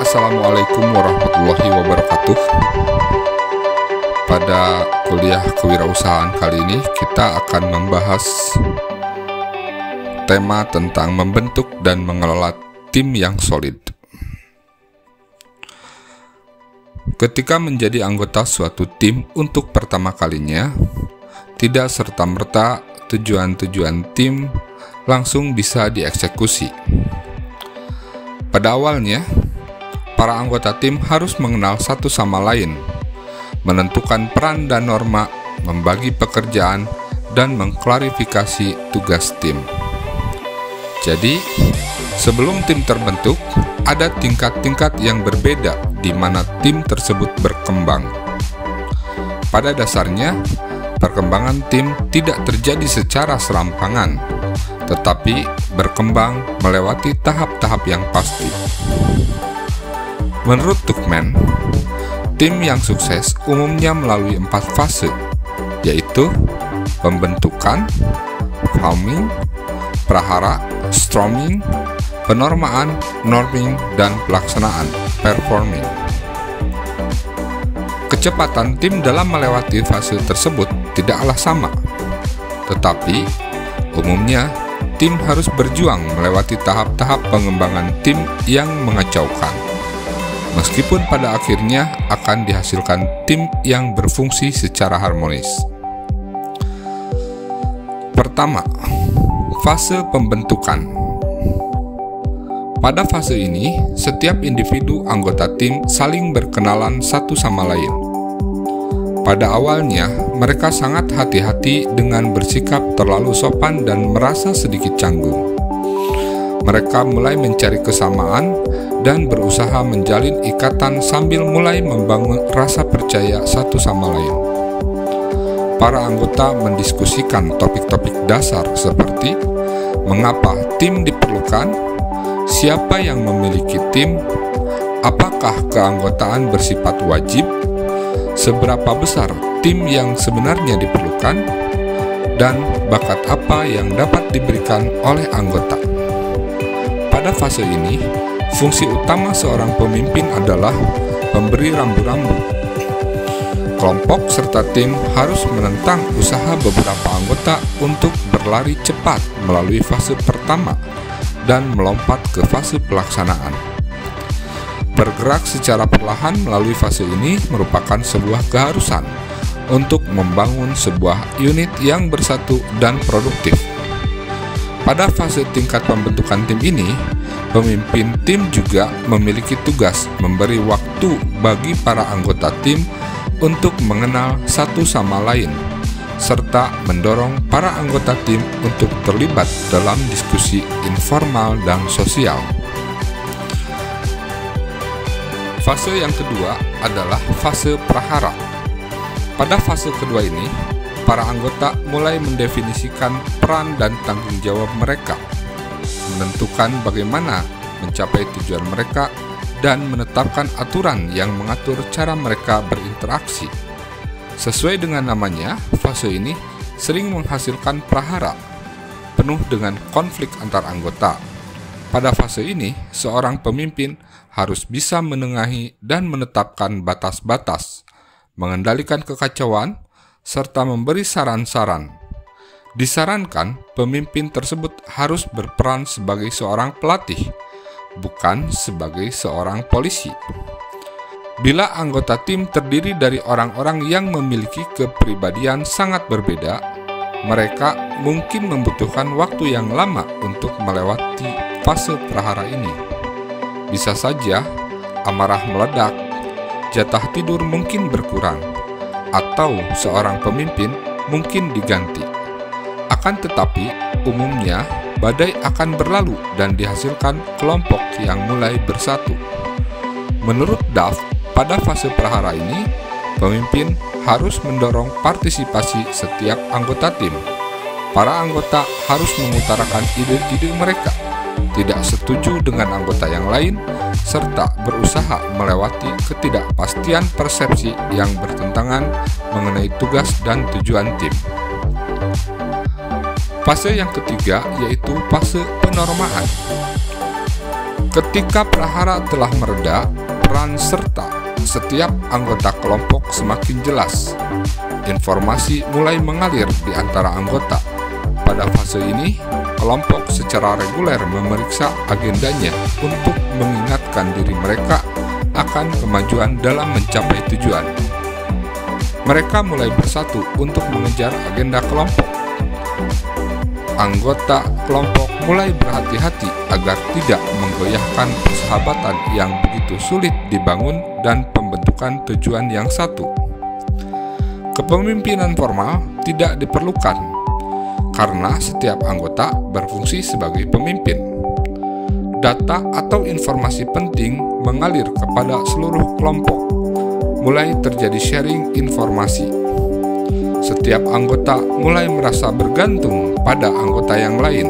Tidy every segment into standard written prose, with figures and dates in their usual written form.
Assalamualaikum warahmatullahi wabarakatuh. Pada kuliah kewirausahaan kali ini kita akan membahas tema tentang membentuk dan mengelola tim yang solid. Ketika menjadi anggota suatu tim untuk pertama kalinya, tidak serta-merta tujuan-tujuan tim langsung bisa dieksekusi. Pada awalnya, para anggota tim harus mengenal satu sama lain, menentukan peran dan norma, membagi pekerjaan, dan mengklarifikasi tugas tim. Jadi, sebelum tim terbentuk, ada tingkat-tingkat yang berbeda di mana tim tersebut berkembang. Pada dasarnya, perkembangan tim tidak terjadi secara serampangan, tetapi berkembang melewati tahap-tahap yang pasti. Menurut Tuchman, tim yang sukses umumnya melalui 4 fase, yaitu pembentukan, founding, prahara, storming, penormaan, norming, dan pelaksanaan, performing. Kecepatan tim dalam melewati fase tersebut tidaklah sama, tetapi umumnya tim harus berjuang melewati tahap-tahap pengembangan tim yang mengacaukan, meskipun pada akhirnya akan dihasilkan tim yang berfungsi secara harmonis. Pertama, fase pembentukan. Pada fase ini, setiap individu anggota tim saling berkenalan satu sama lain. Pada awalnya, mereka sangat hati-hati dengan bersikap terlalu sopan dan merasa sedikit canggung. Mereka mulai mencari kesamaan dan berusaha menjalin ikatan sambil mulai membangun rasa percaya satu sama lain. Para anggota mendiskusikan topik-topik dasar seperti mengapa tim diperlukan, siapa yang memiliki tim, apakah keanggotaan bersifat wajib, seberapa besar tim yang sebenarnya diperlukan, dan bakat apa yang dapat diberikan oleh anggota. Pada fase ini, fungsi utama seorang pemimpin adalah memberi rambu-rambu. Kelompok serta tim harus menentang usaha beberapa anggota untuk berlari cepat melalui fase pertama dan melompat ke fase pelaksanaan. Bergerak secara perlahan melalui fase ini merupakan sebuah keharusan untuk membangun sebuah unit yang bersatu dan produktif. Pada fase tingkat pembentukan tim ini, pemimpin tim juga memiliki tugas memberi waktu bagi para anggota tim untuk mengenal satu sama lain, serta mendorong para anggota tim untuk terlibat dalam diskusi informal dan sosial. Fase yang kedua adalah fase prahara. Pada fase kedua ini, para anggota mulai mendefinisikan peran dan tanggung jawab mereka, menentukan bagaimana mencapai tujuan mereka, dan menetapkan aturan yang mengatur cara mereka berinteraksi. Sesuai dengan namanya, fase ini sering menghasilkan prahara, penuh dengan konflik antar anggota. Pada fase ini, seorang pemimpin harus bisa menengahi dan menetapkan batas-batas, mengendalikan kekacauan, serta memberi saran-saran. Disarankan, pemimpin tersebut harus berperan sebagai seorang pelatih, bukan sebagai seorang polisi. Bila anggota tim terdiri dari orang-orang yang memiliki kepribadian sangat berbeda, mereka mungkin membutuhkan waktu yang lama untuk melewati fase prahara ini. Bisa saja amarah meledak, jatah tidur mungkin berkurang, atau seorang pemimpin mungkin diganti. Akan tetapi, umumnya badai akan berlalu dan dihasilkan kelompok yang mulai bersatu. Menurut Duff, pada fase prahara ini, pemimpin harus mendorong partisipasi setiap anggota tim. Para anggota harus mengutarakan ide-ide mereka, tidak setuju dengan anggota yang lain, serta berusaha melewati ketidakpastian persepsi yang bertentangan mengenai tugas dan tujuan tim. Fase yang ketiga yaitu fase penormaan. Ketika prahara telah mereda, peran serta setiap anggota kelompok semakin jelas. Informasi mulai mengalir di antara anggota. Pada fase ini, kelompok secara reguler memeriksa agendanya untuk mengingatkan diri mereka akan kemajuan dalam mencapai tujuan. Mereka mulai bersatu untuk mengejar agenda kelompok. Anggota kelompok mulai berhati-hati agar tidak menggoyahkan persahabatan yang begitu sulit dibangun dan pembentukan tujuan yang satu. Kepemimpinan formal tidak diperlukan karena setiap anggota berfungsi sebagai pemimpin. Data atau informasi penting mengalir kepada seluruh kelompok. Mulai terjadi sharing informasi. Setiap anggota mulai merasa bergantung pada anggota yang lain.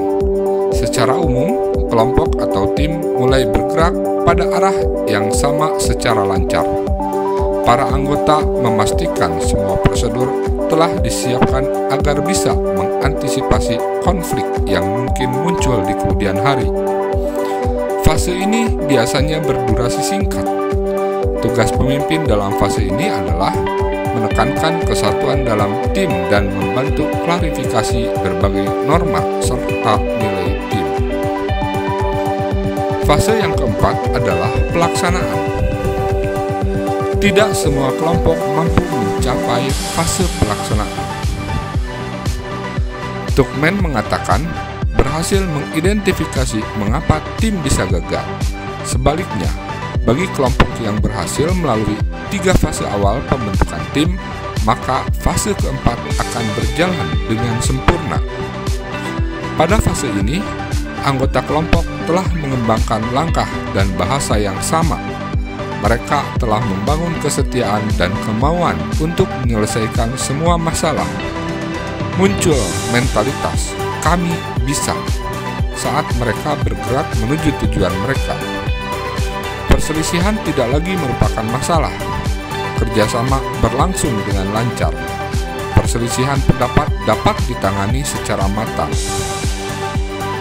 Secara umum, kelompok atau tim mulai bergerak pada arah yang sama secara lancar. Para anggota memastikan semua prosedur telah disiapkan agar bisa mengantisipasi konflik yang mungkin muncul di kemudian hari. Fase ini biasanya berdurasi singkat. Tugas pemimpin dalam fase ini adalah menekankan kesatuan dalam tim dan membantu klarifikasi berbagai norma serta nilai tim. Fase yang keempat adalah pelaksanaan. Tidak semua kelompok mampu mencapai fase pelaksanaan. Tuchman mengatakan berhasil mengidentifikasi mengapa tim bisa gagal. Sebaliknya, bagi kelompok yang berhasil melalui 3 fase awal pembentukan tim, maka fase keempat akan berjalan dengan sempurna. Pada fase ini, anggota kelompok telah mengembangkan langkah dan bahasa yang sama. Mereka telah membangun kesetiaan dan kemauan untuk menyelesaikan semua masalah. Muncul mentalitas "kami bisa" saat mereka bergerak menuju tujuan mereka. Perselisihan tidak lagi merupakan masalah. Kerjasama berlangsung dengan lancar. Perselisihan pendapat dapat ditangani secara matang.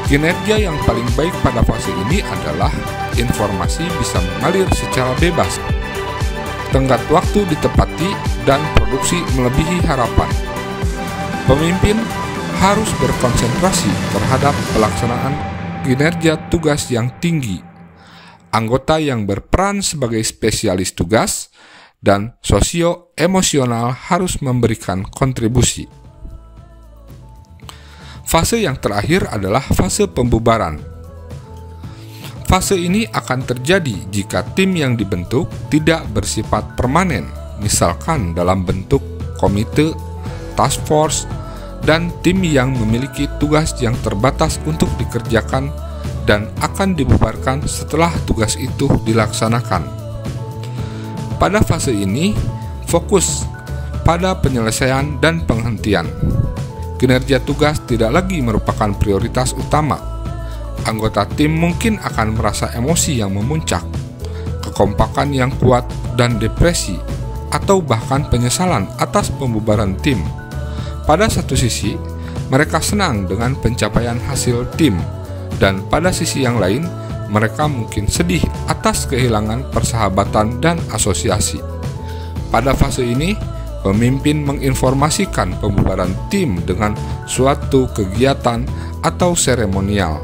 Kinerja yang paling baik pada fase ini adalah informasi bisa mengalir secara bebas. Tenggat waktu ditepati dan produksi melebihi harapan. Pemimpin harus berkonsentrasi terhadap pelaksanaan kinerja tugas yang tinggi. Anggota yang berperan sebagai spesialis tugas dan sosio-emosional harus memberikan kontribusi. Fase yang terakhir adalah fase pembubaran. Fase ini akan terjadi jika tim yang dibentuk tidak bersifat permanen, misalkan dalam bentuk komite, task force, dan tim yang memiliki tugas yang terbatas untuk dikerjakan dan akan dibubarkan setelah tugas itu dilaksanakan. Pada fase ini, fokus pada penyelesaian dan penghentian. Kinerja tugas tidak lagi merupakan prioritas utama. Anggota tim mungkin akan merasa emosi yang memuncak, kekompakan yang kuat, dan depresi, atau bahkan penyesalan atas pembubaran tim. Pada satu sisi, mereka senang dengan pencapaian hasil tim, dan pada sisi yang lain, mereka mungkin sedih atas kehilangan persahabatan dan asosiasi. Pada fase ini, pemimpin menginformasikan pembubaran tim dengan suatu kegiatan atau seremonial,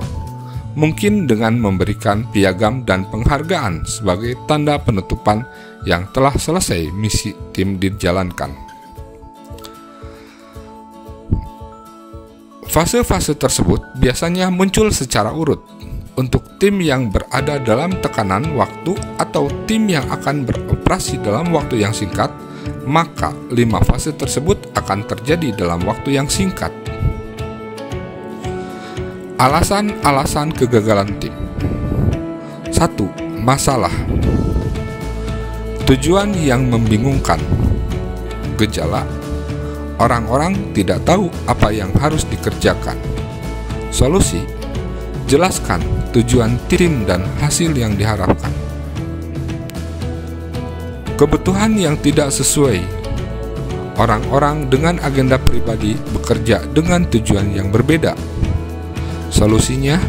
mungkin dengan memberikan piagam dan penghargaan sebagai tanda penutupan yang telah selesai misi tim dijalankan. Fase-fase tersebut biasanya muncul secara urut. Untuk tim yang berada dalam tekanan waktu atau tim yang akan beroperasi dalam waktu yang singkat, maka 5 fase tersebut akan terjadi dalam waktu yang singkat. Alasan-alasan kegagalan tim. 1. Masalah. Tujuan yang membingungkan. Gejala. Orang-orang tidak tahu apa yang harus dikerjakan. Solusi. Jelaskan tujuan tim dan hasil yang diharapkan. Kebutuhan yang tidak sesuai. Orang-orang dengan agenda pribadi bekerja dengan tujuan yang berbeda. Solusinya,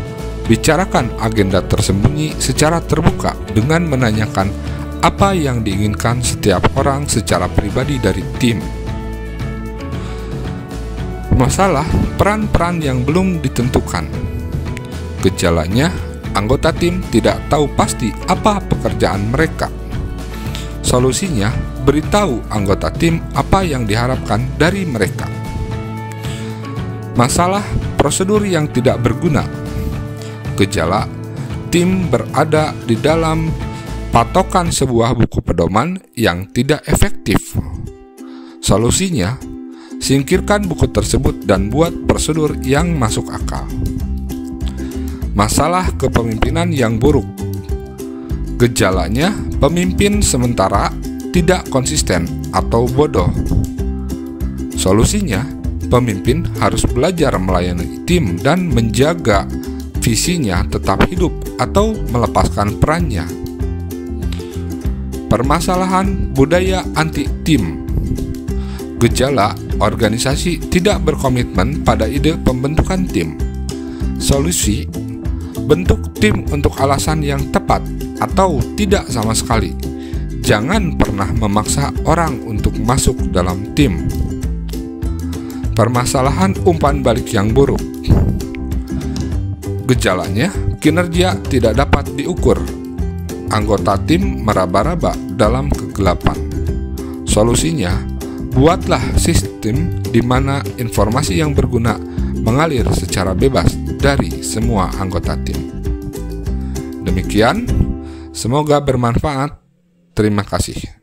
Bicarakan agenda tersembunyi secara terbuka dengan menanyakan apa yang diinginkan setiap orang secara pribadi dari tim. Masalah peran-peran yang belum ditentukan. Gejalanya, anggota tim tidak tahu pasti apa pekerjaan mereka. Solusinya, beritahu anggota tim apa yang diharapkan dari mereka. Masalah prosedur yang tidak berguna. Gejala, tim berada di dalam patokan sebuah buku pedoman yang tidak efektif. Solusinya, singkirkan buku tersebut dan buat prosedur yang masuk akal. Masalah kepemimpinan yang buruk. Gejalanya, pemimpin sementara tidak konsisten atau bodoh. Solusinya, pemimpin harus belajar melayani tim dan menjaga visinya tetap hidup atau melepaskan perannya. Permasalahan budaya anti-tim. Gejala, organisasi tidak berkomitmen pada ide pembentukan tim. Solusi, bentuk tim untuk alasan yang tepat atau tidak sama sekali. Jangan pernah memaksa orang untuk masuk dalam tim. Permasalahan umpan balik yang buruk. Gejalanya, kinerja tidak dapat diukur. Anggota tim meraba-raba dalam kegelapan. Solusinya, buatlah sistem di mana informasi yang berguna mengalir secara bebas dari semua anggota tim. Demikian, semoga bermanfaat. Terima kasih.